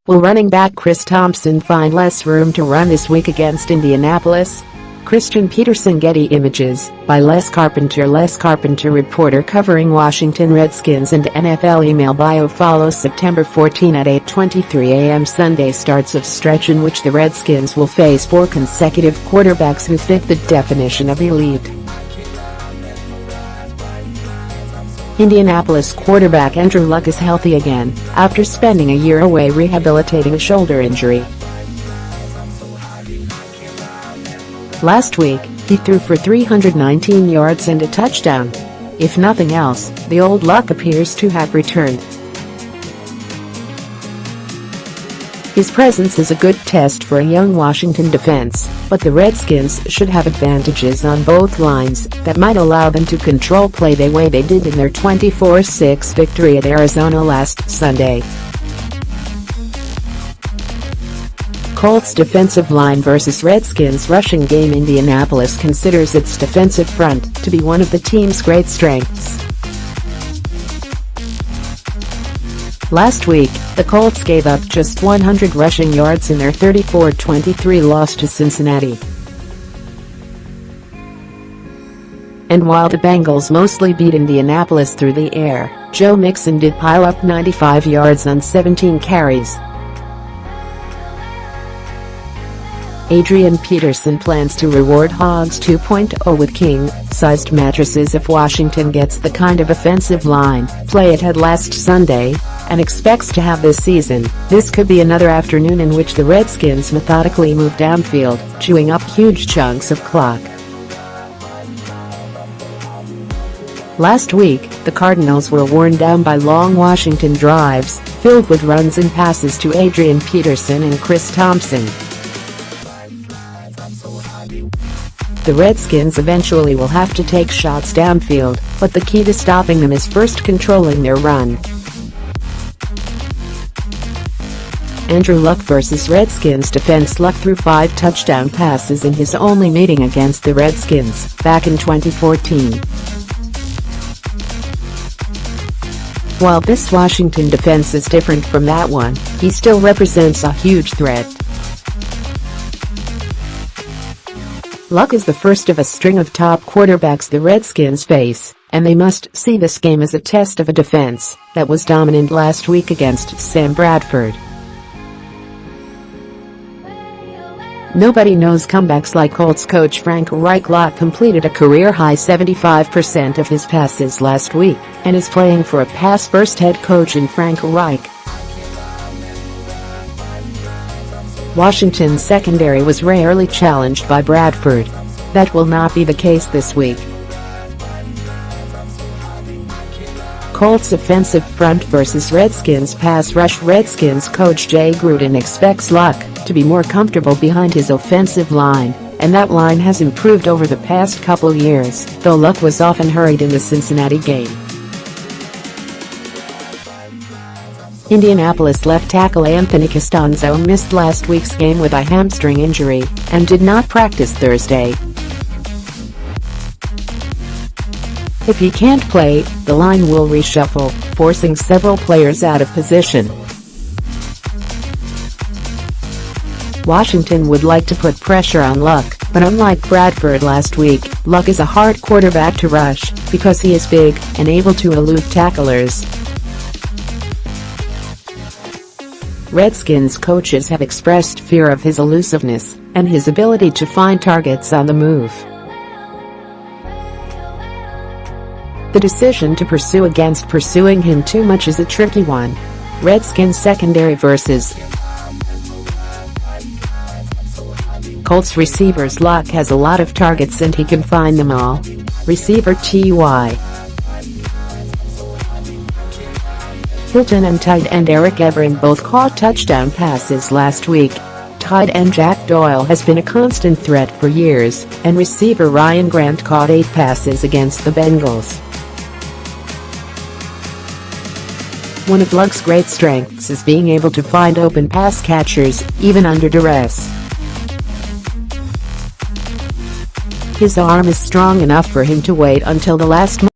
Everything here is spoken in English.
Will running back Chris Thompson find less room to run this week against Indianapolis? Christian Peterson. Getty Images, by Les Carpenter. Les Carpenter, reporter covering Washington Redskins and NFL. Email bio follows September 14 at 8:23 a.m. Sunday starts of stretch in which the Redskins will face 4 consecutive quarterbacks who fit the definition of elite. Indianapolis quarterback Andrew Luck is healthy again, after spending a year away rehabilitating a shoulder injury. Last week, he threw for 319 yards and a touchdown. If nothing else, the old Luck appears to have returned. His presence is a good test for a young Washington defense, but the Redskins should have advantages on both lines that might allow them to control play the way they did in their 24-6 victory at Arizona last Sunday. Colts defensive line versus Redskins rushing game. Indianapolis considers its defensive front to be one of the team's great strengths. Last week, the Colts gave up just 100 rushing yards in their 34-23 loss to Cincinnati. And while the Bengals mostly beat Indianapolis through the air, Joe Mixon did pile up 95 yards on 17 carries. Adrian Peterson plans to reward Hogs 2.0 with king-sized mattresses if Washington gets the kind of offensive line play it had last Sunday and expects to have this season. This could be another afternoon in which the Redskins methodically move downfield, chewing up huge chunks of clock. Last week, the Cardinals were worn down by long Washington drives, filled with runs and passes to Adrian Peterson and Chris Thompson. The Redskins eventually will have to take shots downfield, but the key to stopping them is first controlling their run. Andrew Luck vs. Redskins defense. Luck threw 5 touchdown passes in his only meeting against the Redskins back in 2014. While this Washington defense is different from that one, he still represents a huge threat. Luck is the first of a string of top quarterbacks the Redskins face, and they must see this game as a test of a defense that was dominant last week against Sam Bradford. Nobody knows comebacks like Colts coach Frank Reich. Luck completed a career-high 75% of his passes last week and is playing for a pass-first head coach in Frank Reich. Washington's secondary was rarely challenged by Bradford. That will not be the case this week. Colts offensive front versus Redskins pass rush. Redskins coach Jay Gruden expects Luck to be more comfortable behind his offensive line, and that line has improved over the past couple years, though Luck was often hurried in the Cincinnati game. Indianapolis left tackle Anthony Costanzo missed last week's game with a hamstring injury and did not practice Thursday. If he can't play, the line will reshuffle, forcing several players out of position. Washington would like to put pressure on Luck, but unlike Bradford last week, Luck is a hard quarterback to rush because he is big and able to elude tacklers. Redskins coaches have expressed fear of his elusiveness and his ability to find targets on the move. The decision to pursue against pursuing him too much is a tricky one. Redskins secondary versus Colts receivers. Luck has a lot of targets and he can find them all. Receiver T.Y. Hilton and tight end Eric Ebron both caught touchdown passes last week. Tight end Jack Doyle has been a constant threat for years, and receiver Ryan Grant caught 8 passes against the Bengals. One of Luck's great strengths is being able to find open pass catchers, even under duress. his arm is strong enough for him to wait until the last